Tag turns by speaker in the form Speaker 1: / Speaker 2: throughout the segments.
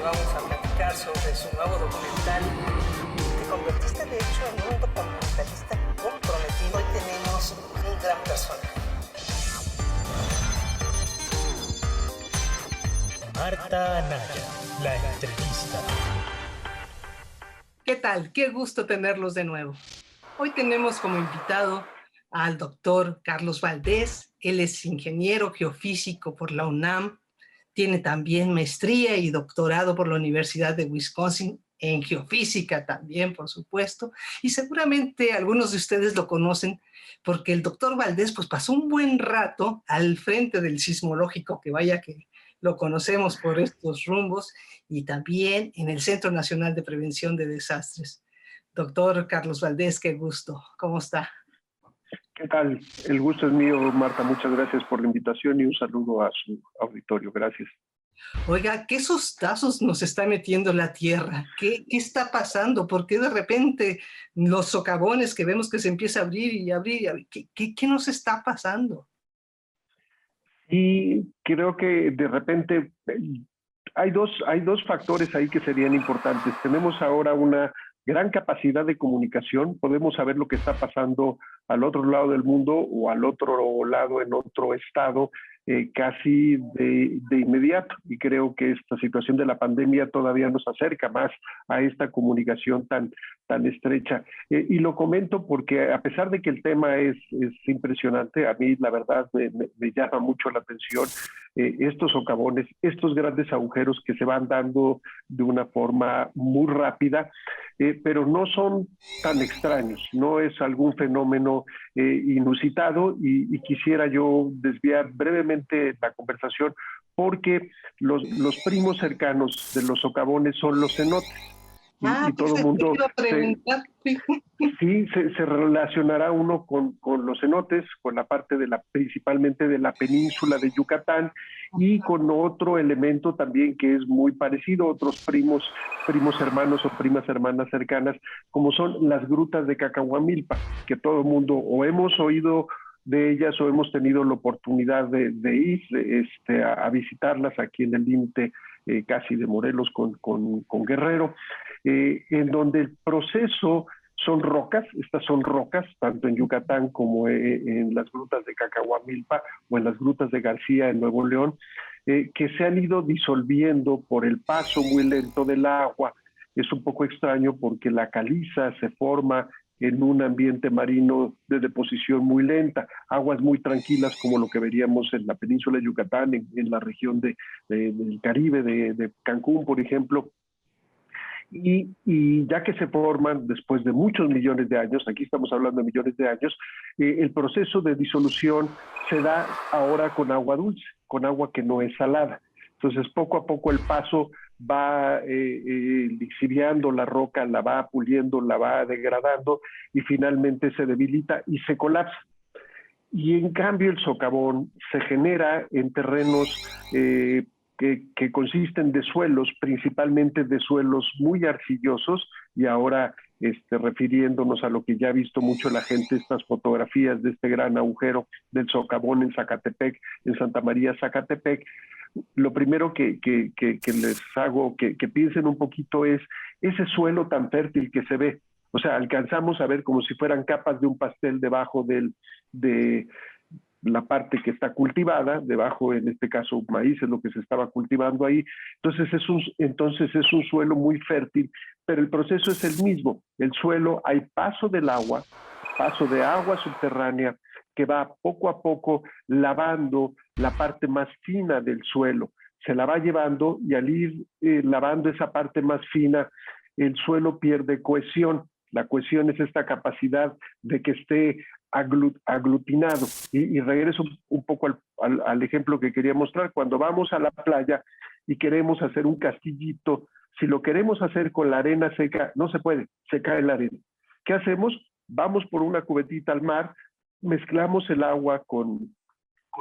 Speaker 1: vamos a platicar sobre su nuevo documental. Te convertiste, de hecho, en un documentalista comprometido. Hoy tenemos un gran personaje.
Speaker 2: Marta Anaya, la entrevista.
Speaker 1: ¿Qué tal? Qué gusto tenerlos de nuevo. Hoy tenemos como invitado al doctor Carlos Valdés. Él es ingeniero geofísico por la UNAM. Tiene también maestría y doctorado por la Universidad de Wisconsin en geofísica también, por supuesto. Y seguramente algunos de ustedes lo conocen porque el doctor Valdés pues, pasó un buen rato al frente del sismológico, que vaya que lo conocemos por estos rumbos, y también en el Centro Nacional de Prevención de Desastres. Doctor Carlos Valdés, qué gusto. ¿Cómo está?
Speaker 3: ¿Qué tal? El gusto es mío, Marta. Muchas gracias por la invitación y un saludo a su auditorio. Gracias.
Speaker 1: Oiga, ¿qué sostazos nos está metiendo la Tierra? ¿Qué está pasando? ¿Por qué de repente los socavones que vemos que se empieza a abrir y abrir? Y abrir? ¿Qué nos está pasando?
Speaker 3: Y creo que de repente hay dos factores ahí que serían importantes. Tenemos ahora una gran capacidad de comunicación, podemos saber lo que está pasando al otro lado del mundo o al otro lado en otro estado casi de inmediato, y creo que esta situación de la pandemia todavía nos acerca más a esta comunicación tan estrecha. Y lo comento porque a pesar de que el tema es impresionante, a mí la verdad me llama mucho la atención estos socavones, estos grandes agujeros que se van dando de una forma muy rápida, pero no son tan extraños, no es algún fenómeno inusitado, y quisiera yo desviar brevemente la conversación porque los primos cercanos de los socavones son los cenotes. Y todo el mundo se relacionará uno con los cenotes, con la parte principalmente de la península de Yucatán, y con otro elemento también que es muy parecido, otros primos hermanos o primas hermanas cercanas, como son las grutas de Cacahuamilpa, que todo el mundo o hemos oído de ellas o hemos tenido la oportunidad de ir a visitarlas aquí en el límite casi de Morelos con Guerrero, en donde el proceso son rocas, estas son rocas, tanto en Yucatán como en las grutas de Cacahuamilpa o en las grutas de García en Nuevo León, que se han ido disolviendo por el paso muy lento del agua. Es un poco extraño porque la caliza se forma en un ambiente marino de deposición muy lenta, aguas muy tranquilas como lo que veríamos en la península de Yucatán, en la región del Caribe, de Cancún, por ejemplo. Y ya que se forman después de muchos millones de años, aquí estamos hablando de millones de años, el proceso de disolución se da ahora con agua dulce, con agua que no es salada. Entonces, poco a poco el paso va lixiviando la roca, la va puliendo, la va degradando, y finalmente se debilita y se colapsa. Y en cambio el socavón se genera en terrenos que consisten de suelos, principalmente de suelos muy arcillosos, y ahora refiriéndonos a lo que ya ha visto mucho la gente, estas fotografías de este gran agujero del socavón en Zacatepec, en Santa María, Zacatepec. Lo primero que les hago que piensen un poquito es ese suelo tan fértil que se ve. O sea, alcanzamos a ver como si fueran capas de un pastel debajo de la parte que está cultivada, debajo en este caso maíz es lo que se estaba cultivando ahí. Entonces es un suelo muy fértil, pero el proceso es el mismo. El suelo, hay paso del agua, paso de agua subterránea que va poco a poco lavando la parte más fina del suelo. Se la va llevando, y al ir lavando esa parte más fina, el suelo pierde cohesión. La cohesión es esta capacidad de que esté aglutinado. Y regreso un poco al ejemplo que quería mostrar. Cuando vamos a la playa y queremos hacer un castillito, si lo queremos hacer con la arena seca, no se puede, se cae la arena. ¿Qué hacemos? Vamos por una cubetita al mar, mezclamos el agua con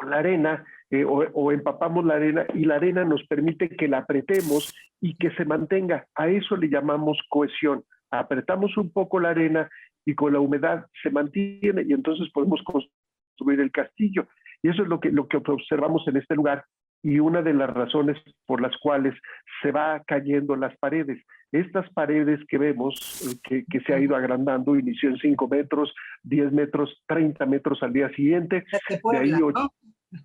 Speaker 3: la arena, o empapamos la arena, y la arena nos permite que la apretemos y que se mantenga. A eso le llamamos cohesión. Apretamos un poco la arena y con la humedad se mantiene, y entonces podemos construir el castillo. Y eso es lo que observamos en este lugar. y una de las razones por las cuales se va cayendo las paredes. Estas paredes que vemos, que se ha ido agrandando, inició en 5 metros, 10 metros, 30 metros al día siguiente,
Speaker 1: De Puebla,
Speaker 3: de ahí
Speaker 1: ¿no?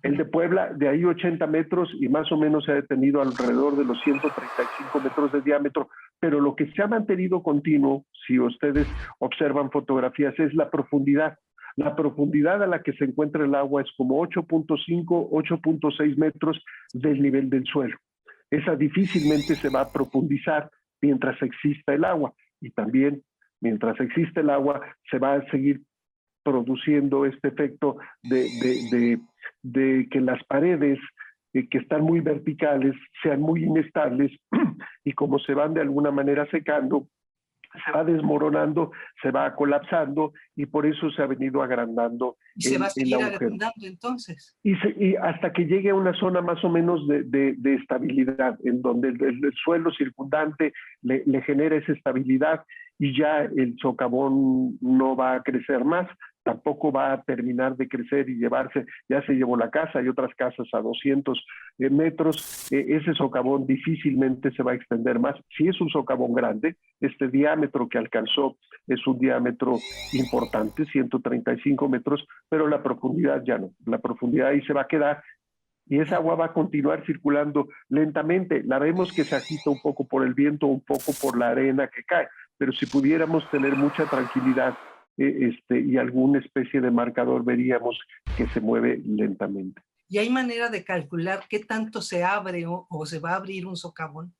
Speaker 3: el de Puebla, de ahí 80 metros y más o menos se ha detenido alrededor de los 135 metros de diámetro, pero lo que se ha mantenido continuo, si ustedes observan fotografías, es la profundidad. La profundidad a la que se encuentra el agua es como 8.5, 8.6 metros del nivel del suelo. Esa difícilmente se va a profundizar mientras exista el agua, y también mientras existe el agua se va a seguir produciendo este efecto de que las paredes que están muy verticales sean muy inestables y como se van de alguna manera secando, se va desmoronando, se va colapsando y por eso se ha venido agrandando
Speaker 1: Y se va a
Speaker 3: el
Speaker 1: seguir
Speaker 3: agujero.
Speaker 1: agrandando entonces.
Speaker 3: Y hasta que llegue a una zona más o menos de estabilidad, en donde el suelo circundante le genera esa estabilidad y ya el socavón no va a crecer más, tampoco va a terminar de crecer y llevarse, ya se llevó la casa y otras casas a 200 metros, ese socavón difícilmente se va a extender más. Si es un socavón grande, este diámetro que alcanzó es un diámetro importante, 135 metros, pero la profundidad ya no. La profundidad ahí se va a quedar y esa agua va a continuar circulando lentamente. La vemos que se agita un poco por el viento, un poco por la arena que cae, pero si pudiéramos tener mucha tranquilidad y alguna especie de marcador, veríamos que se mueve lentamente.
Speaker 1: ¿Y hay manera de calcular qué tanto se abre o se va a abrir un socavón?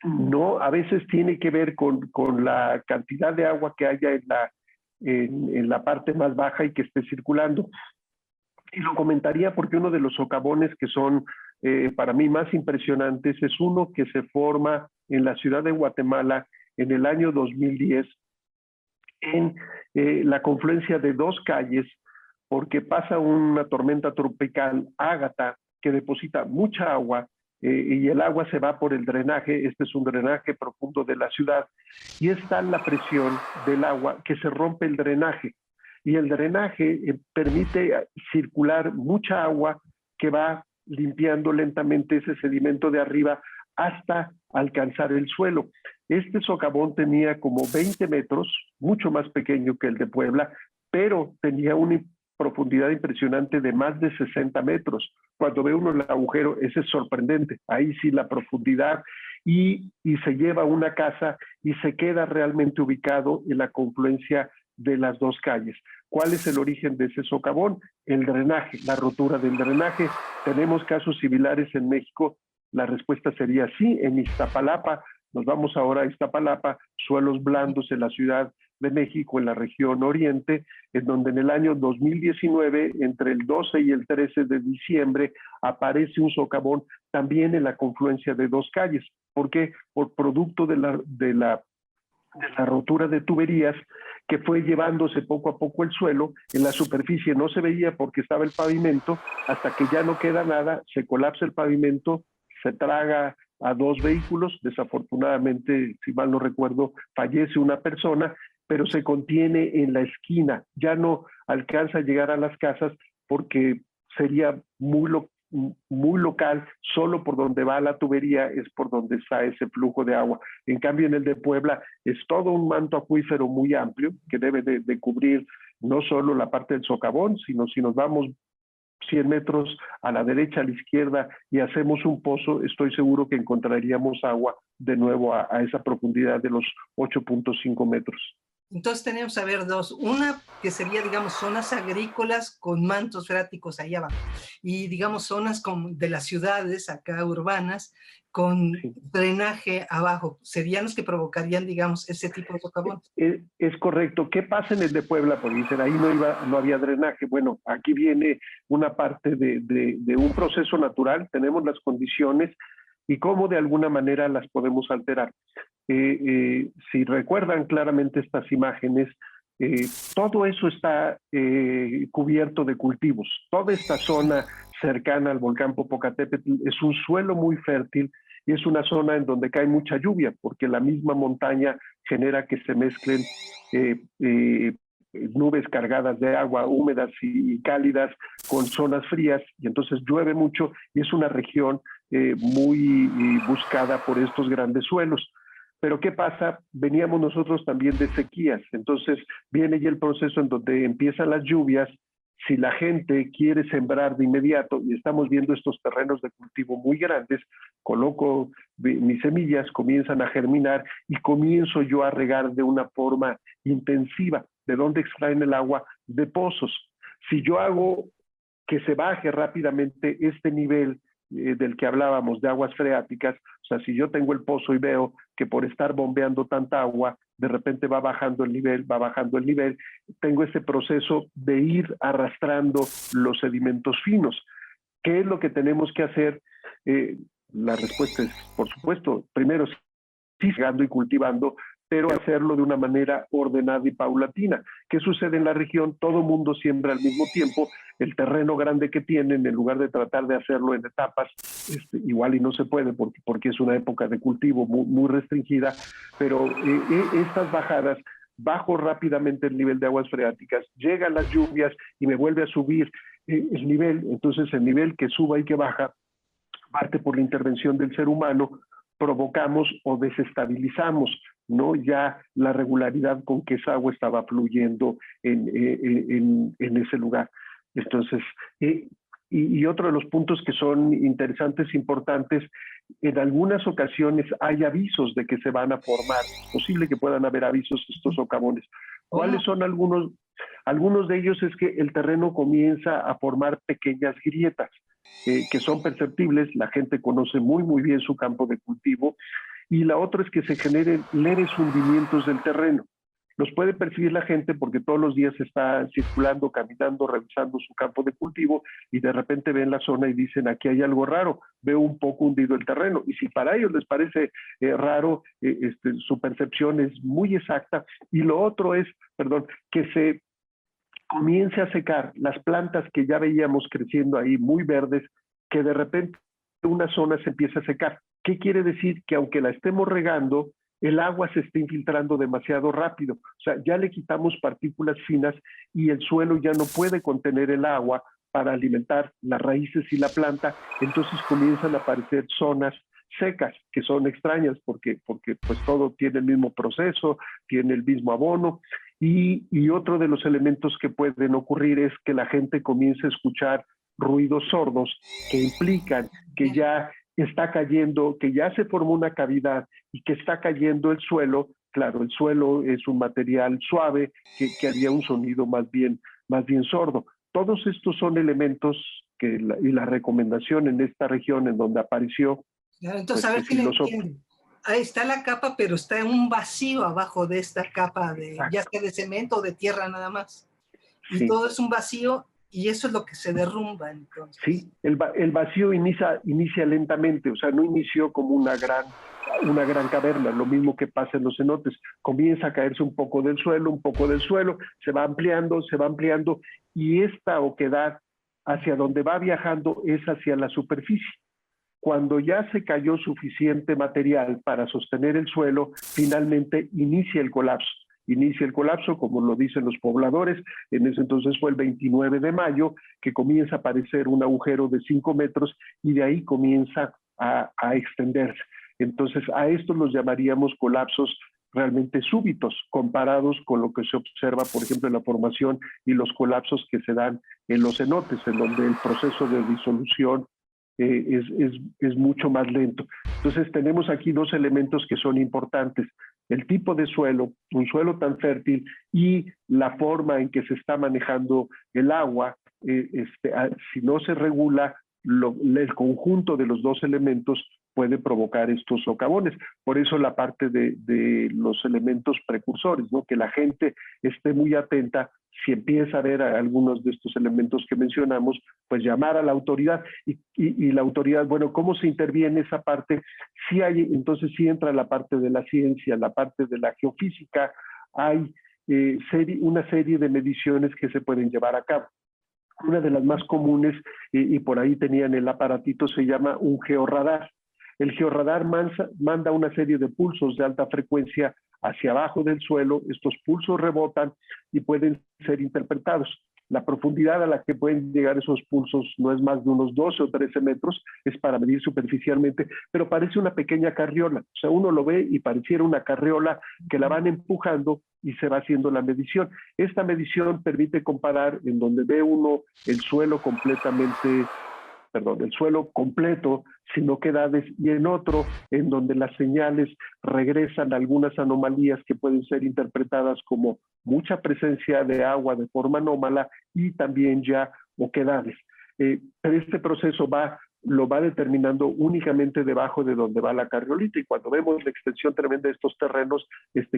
Speaker 3: No, a veces tiene que ver con la cantidad de agua que haya en la parte más baja y que esté circulando. Y lo comentaría porque uno de los socavones que son para mí más impresionantes es uno que se forma en la ciudad de Guatemala en el año 2010 en la confluencia de dos calles, porque pasa una tormenta tropical, Ágata, que deposita mucha agua y el agua se va por el drenaje. Este es un drenaje profundo de la ciudad y es tal la presión del agua que se rompe el drenaje y el drenaje permite circular mucha agua que va limpiando lentamente ese sedimento de arriba hasta alcanzar el suelo. Este socavón tenía como 20 metros, mucho más pequeño que el de Puebla, pero tenía una profundidad impresionante de más de 60 metros. Cuando ve uno el agujero, ese es sorprendente. Ahí sí la profundidad y se lleva una casa y se queda realmente ubicado en la confluencia de las dos calles. ¿Cuál es el origen de ese socavón? El drenaje, la rotura del drenaje. Tenemos casos similares en México. La respuesta sería sí. En Iztapalapa, nos vamos ahora a Iztapalapa, suelos blandos en la Ciudad de México, en la región oriente, en donde en el año 2019, entre el 12 y el 13 de diciembre, aparece un socavón también en la confluencia de dos calles. ¿Por qué? Por producto de la rotura de tuberías que fue llevándose poco a poco el suelo. En la superficie no se veía porque estaba el pavimento, hasta que ya no queda nada, se colapsa el pavimento, se traga a dos vehículos, desafortunadamente, si mal no recuerdo, fallece una persona, pero se contiene en la esquina, ya no alcanza a llegar a las casas porque sería muy local, solo por donde va la tubería es por donde está ese flujo de agua. En cambio, en el de Puebla es todo un manto acuífero muy amplio que debe de cubrir no solo la parte del socavón, sino si nos vamos 100 metros a la derecha, a la izquierda y hacemos un pozo, estoy seguro que encontraríamos agua de nuevo a esa profundidad de los 8.5 metros.
Speaker 1: Entonces tenemos a ver dos, una que sería, digamos, zonas agrícolas con mantos freáticos ahí abajo y, digamos, zonas como de las ciudades acá urbanas con drenaje abajo. Serían los que provocarían, digamos, ese tipo de socavón.
Speaker 3: Es correcto. ¿Qué pasa en el de Puebla? Porque dicen, ahí no había drenaje. Bueno, aquí viene una parte de un proceso natural. Tenemos las condiciones y cómo de alguna manera las podemos alterar. Si recuerdan claramente estas imágenes, todo eso está cubierto de cultivos. Toda esta zona cercana al volcán Popocatépetl es un suelo muy fértil y es una zona en donde cae mucha lluvia porque la misma montaña genera que se mezclen nubes cargadas de agua, húmedas y cálidas, con zonas frías, y entonces llueve mucho, y es una región muy buscada por estos grandes suelos. Pero ¿qué pasa? Veníamos nosotros también de sequías, entonces viene ya el proceso en donde empiezan las lluvias. Si la gente quiere sembrar de inmediato, y estamos viendo estos terrenos de cultivo muy grandes, coloco mis semillas, comienzan a germinar y comienzo yo a regar de una forma intensiva. ¿De dónde extraen el agua? De pozos. Si yo hago que se baje rápidamente este nivel del que hablábamos, de aguas freáticas, o sea, si yo tengo el pozo y veo que por estar bombeando tanta agua, de repente va bajando el nivel, tengo ese proceso de ir arrastrando los sedimentos finos. ¿Qué es lo que tenemos que hacer? La respuesta es, por supuesto, primero, sí, regando y cultivando, pero hacerlo de una manera ordenada y paulatina. ¿Qué sucede en la región? Todo mundo siembra al mismo tiempo. El terreno grande que tienen, en lugar de tratar de hacerlo en etapas, igual y no se puede porque es una época de cultivo muy restringida, pero estas bajadas, bajo rápidamente el nivel de aguas freáticas, llegan las lluvias y me vuelve a subir el nivel. Entonces el nivel que suba y que baja, parte por la intervención del ser humano, provocamos o desestabilizamos, ¿no?, ya la regularidad con que esa agua estaba fluyendo en ese lugar. Entonces, y otro de los puntos que son interesantes, importantes, en algunas ocasiones hay avisos de que se van a formar, es posible que puedan haber avisos estos socavones. ¿Cuáles son algunos? Algunos de ellos es que el terreno comienza a formar pequeñas grietas, que son perceptibles. La gente conoce muy bien su campo de cultivo, y la otra es que se generen leves hundimientos del terreno. Los puede percibir la gente porque todos los días está circulando, caminando, revisando su campo de cultivo, y de repente ven la zona y dicen, aquí hay algo raro, veo un poco hundido el terreno. Y si para ellos les parece raro, su percepción es muy exacta. Y lo otro es, que se comience a secar las plantas que ya veíamos creciendo ahí muy verdes, que de repente una zona se empieza a secar. ¿Qué quiere decir? Que aunque la estemos regando, el agua se está infiltrando demasiado rápido. O sea, ya le quitamos partículas finas y el suelo ya no puede contener el agua para alimentar las raíces y la planta. Entonces comienzan a aparecer zonas secas, que son extrañas porque pues todo tiene el mismo proceso, tiene el mismo abono. Y otro de los elementos que pueden ocurrir es que la gente comience a escuchar ruidos sordos que implican que ya está cayendo, que ya se formó una cavidad y que está cayendo el suelo. Claro, el suelo es un material suave que haría un sonido más bien sordo. Todos estos son elementos y la recomendación en esta región en donde apareció.
Speaker 1: Claro, entonces, pues, a ver si le entiendo. Ahí está la capa, pero está en un vacío abajo de esta capa, ya sea de cemento o de tierra nada más. Y sí, todo es un vacío, y eso es lo que se derrumba entonces.
Speaker 3: Sí, el vacío inicia lentamente, o sea, no inició como una gran caverna, lo mismo que pasa en los cenotes. Comienza a caerse un poco del suelo, se va ampliando, y esta oquedad hacia donde va viajando es hacia la superficie. Cuando ya se cayó suficiente material para sostener el suelo, finalmente inicia el colapso, como lo dicen los pobladores. En ese entonces fue el 29 de mayo, que comienza a aparecer un agujero de 5 metros y de ahí comienza a extenderse. Entonces, a estos los llamaríamos colapsos realmente súbitos, comparados con lo que se observa, por ejemplo, en la formación y los colapsos que se dan en los cenotes, en donde el proceso de disolución es mucho más lento. Entonces tenemos aquí dos elementos que son importantes: el tipo de suelo, un suelo tan fértil, y la forma en que se está manejando el agua. Si no se regula, el conjunto de los dos elementos puede provocar estos socavones. Por eso la parte de los elementos precursores, ¿no?, que la gente esté muy atenta. Si empieza a ver algunos de estos elementos que mencionamos, pues llamar a la autoridad. Y la autoridad, bueno, ¿cómo se interviene esa parte? Entonces sí entra la parte de la ciencia, la parte de la geofísica. Hay una serie de mediciones que se pueden llevar a cabo. Una de las más comunes, y por ahí tenían el aparatito, se llama un georradar. El georradar manda una serie de pulsos de alta frecuencia hacia abajo del suelo, estos pulsos rebotan y pueden ser interpretados. La profundidad a la que pueden llegar esos pulsos no es más de unos 12 o 13 metros, es para medir superficialmente, pero parece una pequeña carriola. O sea, uno lo ve y pareciera una carriola que la van empujando y se va haciendo la medición. Esta medición permite comparar en donde ve uno el suelo el suelo completo, sin oquedades, y en otro, en donde las señales regresan a algunas anomalías que pueden ser interpretadas como mucha presencia de agua de forma anómala y también ya oquedades. Pero este proceso lo va determinando únicamente debajo de donde va la carriolita, y cuando vemos la extensión tremenda de estos terrenos,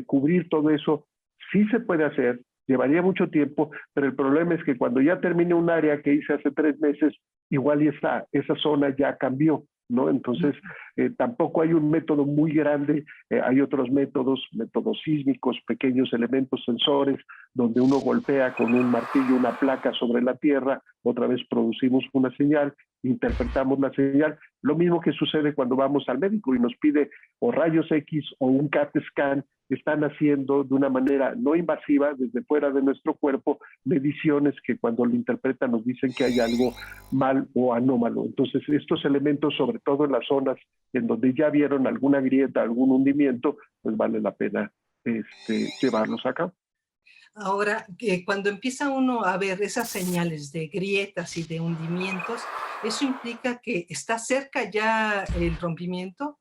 Speaker 3: cubrir todo eso sí se puede hacer, llevaría mucho tiempo, pero el problema es que cuando ya termine un área que hice hace 3 meses, igual esa zona ya cambió, ¿no? Entonces, tampoco hay un método muy grande, hay otros métodos sísmicos, pequeños elementos sensores, donde uno golpea con un martillo una placa sobre la tierra, otra vez producimos una señal, interpretamos la señal, lo mismo que sucede cuando vamos al médico y nos pide o rayos X o un CAT scan. Están haciendo de una manera no invasiva, desde fuera de nuestro cuerpo, mediciones que cuando lo interpretan nos dicen que hay algo mal o anómalo. Entonces, estos elementos, sobre todo en las zonas en donde ya vieron alguna grieta, algún hundimiento, pues vale la pena llevarlos acá.
Speaker 1: Ahora, cuando empieza uno a ver esas señales de grietas y de hundimientos, ¿eso implica que está cerca ya el rompimiento?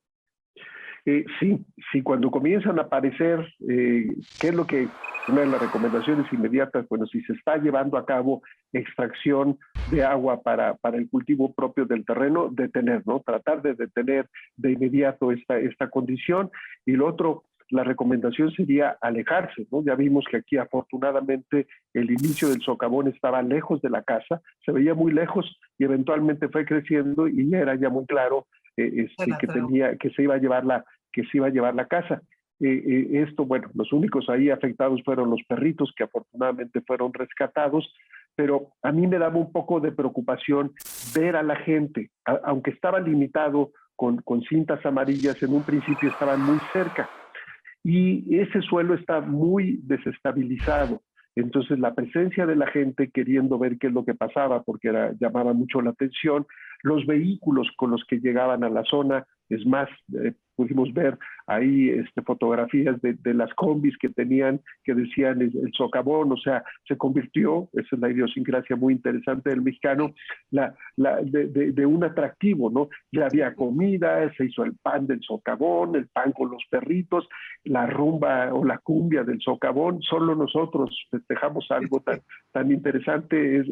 Speaker 3: Sí, cuando comienzan a aparecer, ¿qué es lo que, una de las recomendaciones inmediatas? Bueno, si se está llevando a cabo extracción de agua para el cultivo propio del terreno, detener, ¿no? Tratar de detener de inmediato esta condición. Y lo otro, la recomendación sería alejarse, ¿no? Ya vimos que aquí afortunadamente el inicio del socavón estaba lejos de la casa, se veía muy lejos y eventualmente fue creciendo y ya era ya muy claro que se iba a llevar la casa. Esto, bueno, los únicos ahí afectados fueron los perritos, que afortunadamente fueron rescatados, pero a mí me daba un poco de preocupación ver a la gente, aunque estaba limitado con cintas amarillas, en un principio estaban muy cerca, y ese suelo está muy desestabilizado. Entonces la presencia de la gente queriendo ver qué es lo que pasaba, porque llamaba mucho la atención, los vehículos con los que llegaban a la zona, es más, pudimos ver ahí fotografías de las combis que tenían, que decían el socavón, o sea, se convirtió, esa es la idiosincrasia muy interesante del mexicano, de un atractivo, ¿no? Ya había comida, se hizo el pan del socavón, el pan con los perritos, la rumba o la cumbia del socavón, solo nosotros festejamos algo tan interesante,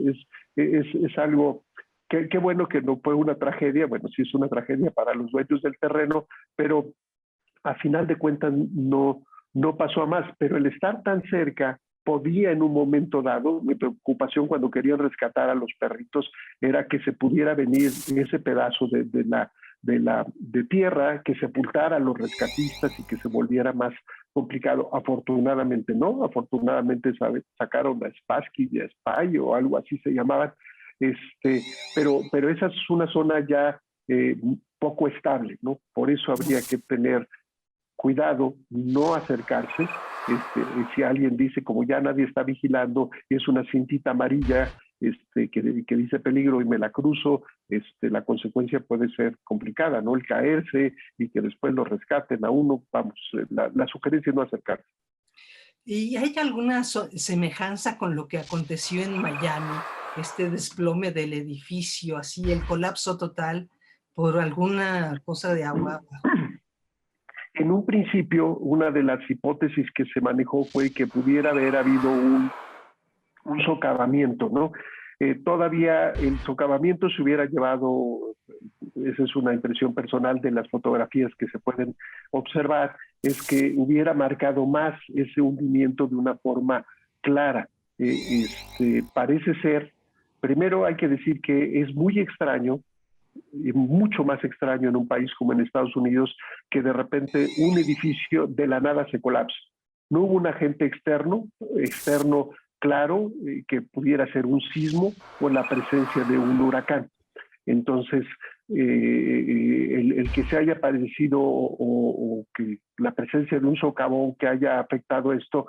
Speaker 3: es algo. Qué bueno que no fue una tragedia, bueno, sí es una tragedia para los dueños del terreno, pero a final de cuentas no pasó a más, pero el estar tan cerca podía en un momento dado, mi preocupación cuando querían rescatar a los perritos era que se pudiera venir ese pedazo de tierra, que sepultara a los rescatistas y que se volviera más complicado. Afortunadamente no, afortunadamente sacaron a Spassky y a Spy o algo así se llamaban, pero esa es una zona ya poco estable, ¿no? Por eso habría que tener cuidado, no acercarse. Si alguien dice, como ya nadie está vigilando, es una cintita amarilla que dice peligro y me la cruzo, la consecuencia puede ser complicada, ¿no? El caerse y que después lo rescaten a uno, vamos, la sugerencia es no acercarse.
Speaker 1: ¿Y hay alguna semejanza con lo que aconteció en Miami, este desplome del edificio, así el colapso total por alguna cosa de agua?
Speaker 3: En un principio, una de las hipótesis que se manejó fue que pudiera haber habido un socavamiento, ¿no? Todavía el socavamiento se hubiera llevado, esa es una impresión personal de las fotografías que se pueden observar, es que hubiera marcado más ese hundimiento de una forma clara. Parece ser, primero hay que decir que es muy extraño, y mucho más extraño en un país como en Estados Unidos, que de repente un edificio de la nada se colapse. No hubo un agente externo claro, que pudiera ser un sismo o la presencia de un huracán. Entonces, el el que se haya padecido o que la presencia de un socavón que haya afectado esto,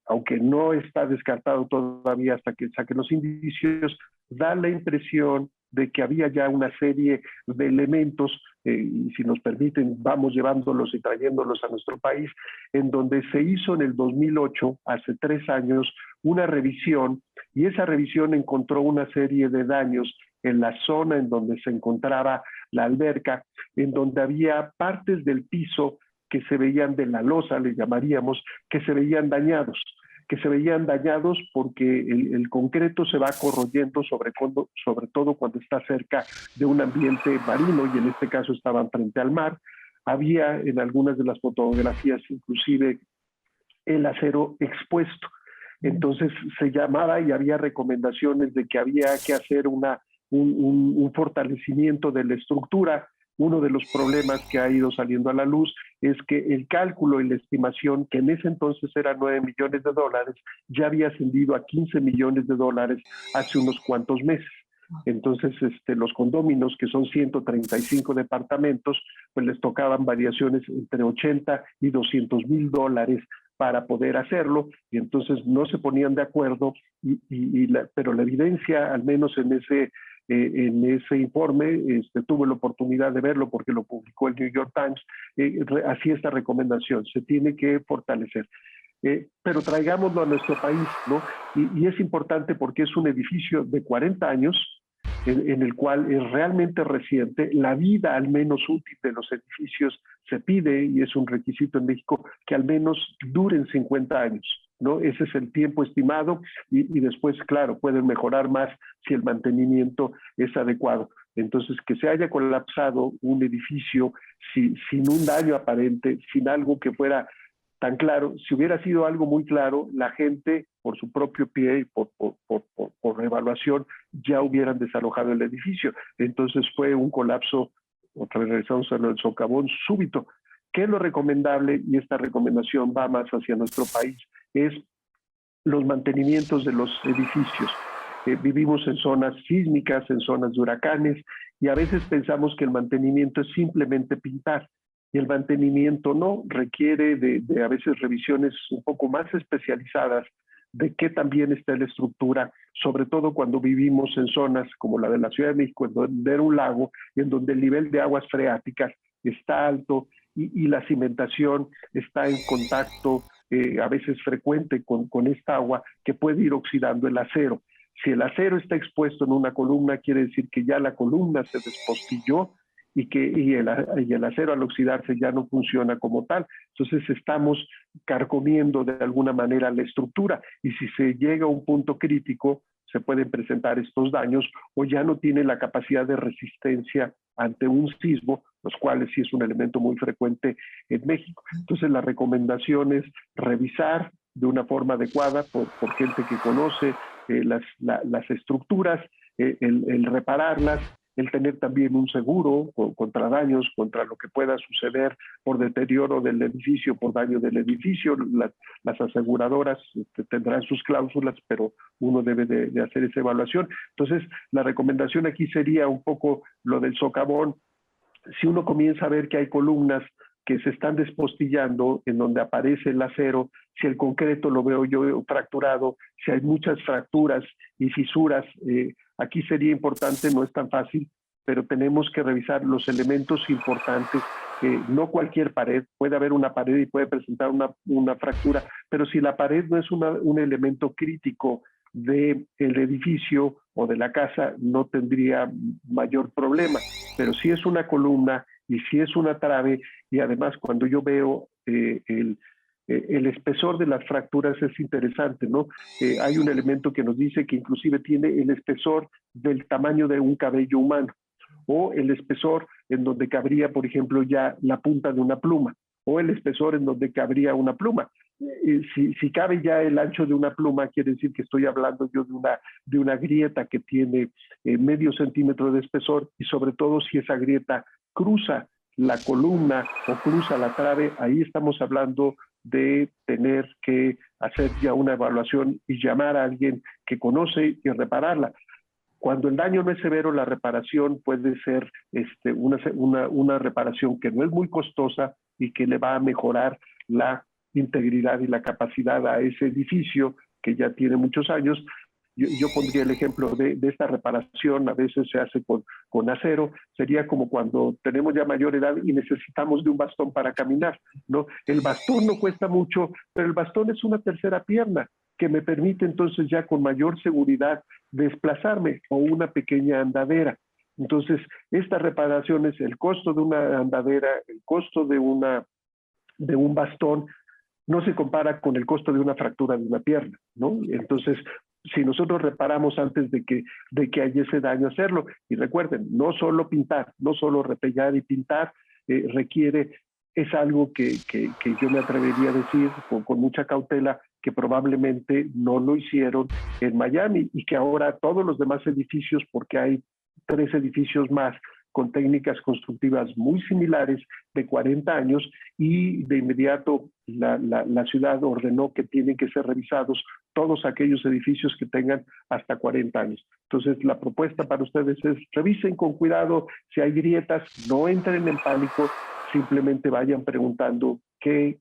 Speaker 3: aunque no está descartado todavía hasta que saquen los indicios, da la impresión de que había ya una serie de elementos, y si nos permiten, vamos llevándolos y trayéndolos a nuestro país, en donde se hizo en el 2008, hace 3 años, una revisión, y esa revisión encontró una serie de daños en la zona en donde se encontraba la alberca, en donde había partes del piso que se veían de la losa, le llamaríamos, que se veían dañados porque el concreto se va corroyendo sobre todo cuando está cerca de un ambiente marino, y en este caso estaban frente al mar. Había en algunas de las fotografías inclusive el acero expuesto. Entonces se llamaba y había recomendaciones de que había que hacer un fortalecimiento de la estructura. Uno de los problemas que ha ido saliendo a la luz es que el cálculo y la estimación, que en ese entonces era $9 millones, ya había ascendido a $15 millones hace unos cuantos meses. Entonces, los condóminos, que son 135 departamentos, pues les tocaban variaciones entre 80 y $200,000 para poder hacerlo, y entonces no se ponían de acuerdo, pero la evidencia, al menos en ese informe, tuve la oportunidad de verlo porque lo publicó el New York Times, hacía esta recomendación: se tiene que fortalecer. Pero traigámoslo a nuestro país, ¿no? Y es importante porque es un edificio de 40 años, en el cual es realmente reciente. La vida al menos útil de los edificios se pide, y es un requisito en México, que al menos duren 50 años, ¿no? Ese es el tiempo estimado, y después, claro, pueden mejorar más si el mantenimiento es adecuado. Entonces, que se haya colapsado un edificio sin un daño aparente, sin algo que fuera tan claro. Si hubiera sido algo muy claro, la gente, por su propio pie y por evaluación, ya hubieran desalojado el edificio. Entonces fue un colapso, otra vez regresamos a lo del socavón, súbito. ¿Qué es lo recomendable? Y esta recomendación va más hacia nuestro país, es los mantenimientos de los edificios. Vivimos en zonas sísmicas, en zonas de huracanes, y a veces pensamos que el mantenimiento es simplemente pintar. Y el mantenimiento no, requiere de a veces revisiones un poco más especializadas de qué también está la estructura, sobre todo cuando vivimos en zonas como la de la Ciudad de México, en donde era un lago, en donde el nivel de aguas freáticas está alto, y la cimentación está en contacto a veces frecuente con esta agua, que puede ir oxidando el acero. Si el acero está expuesto en una columna, quiere decir que ya la columna se despostilló, y el acero al oxidarse ya no funciona como tal. Entonces estamos carcomiendo de alguna manera la estructura, y si se llega a un punto crítico se pueden presentar estos daños, o ya no tiene la capacidad de resistencia ante un sismo, los cuales sí es un elemento muy frecuente en México. Entonces la recomendación es revisar de una forma adecuada por gente que conoce las estructuras, el repararlas, el tener también un seguro contra daños, contra lo que pueda suceder por deterioro del edificio, por daño del edificio. Las aseguradoras tendrán sus cláusulas, pero uno debe de hacer esa evaluación. Entonces, la recomendación aquí sería un poco lo del socavón. Si uno comienza a ver que hay columnas que se están despostillando, en donde aparece el acero, si el concreto lo veo yo fracturado, si hay muchas fracturas y fisuras, aquí sería importante, no es tan fácil, pero tenemos que revisar los elementos importantes. No cualquier pared, puede haber una pared y puede presentar una fractura, pero si la pared no es un elemento crítico del edificio o de la casa, no tendría mayor problema. Pero si es una columna y si es una trave, y además cuando yo veo el espesor de las fracturas es interesante, ¿no? Hay un elemento que nos dice que inclusive tiene el espesor del tamaño de un cabello humano, o el espesor en donde cabría, por ejemplo, ya la punta de una pluma, o el espesor en donde cabría una pluma. Si cabe ya el ancho de una pluma, quiere decir que estoy hablando yo de una grieta que tiene medio centímetro de espesor, y sobre todo si esa grieta cruza la columna o cruza la trave, ahí estamos hablando de tener que hacer ya una evaluación y llamar a alguien que conoce y repararla. Cuando el daño no es severo, la reparación puede ser una reparación que no es muy costosa y que le va a mejorar la integridad y la capacidad a ese edificio que ya tiene muchos años. Yo pondría el ejemplo de esta reparación, a veces se hace con acero, sería como cuando tenemos ya mayor edad y necesitamos de un bastón para caminar, ¿no? El bastón no cuesta mucho, pero el bastón es una tercera pierna que me permite entonces ya con mayor seguridad desplazarme, o una pequeña andadera. Entonces, estas reparaciones, el costo de una andadera, el costo de un bastón, no se compara con el costo de una fractura de una pierna, ¿no? Entonces, si nosotros reparamos antes de que haya ese daño, hacerlo. Y recuerden, no solo pintar, no solo repellar y pintar, es algo que yo me atrevería a decir con mucha cautela, que probablemente no lo hicieron en Miami y que ahora todos los demás edificios, porque hay 3 edificios más con técnicas constructivas muy similares de 40 años, y de inmediato la ciudad ordenó que tienen que ser revisados todos aquellos edificios que tengan hasta 40 años. Entonces, la propuesta para ustedes es: revisen con cuidado si hay grietas, no entren en pánico, simplemente vayan preguntando qué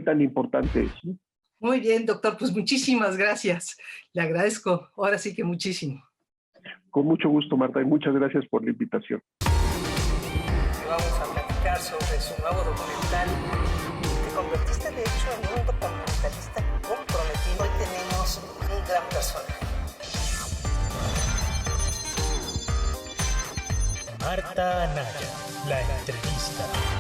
Speaker 3: tan importante es, ¿no?
Speaker 1: Muy bien, doctor, pues muchísimas gracias. Le agradezco, ahora sí que muchísimo.
Speaker 3: Con mucho gusto, Marta, y muchas gracias por la invitación.
Speaker 1: Vamos a platicar sobre su nuevo documental. Te convertiste, de hecho, en un documentalista comprometido. Hoy tenemos un gran personaje.
Speaker 2: Marta Anaya, la entrevista.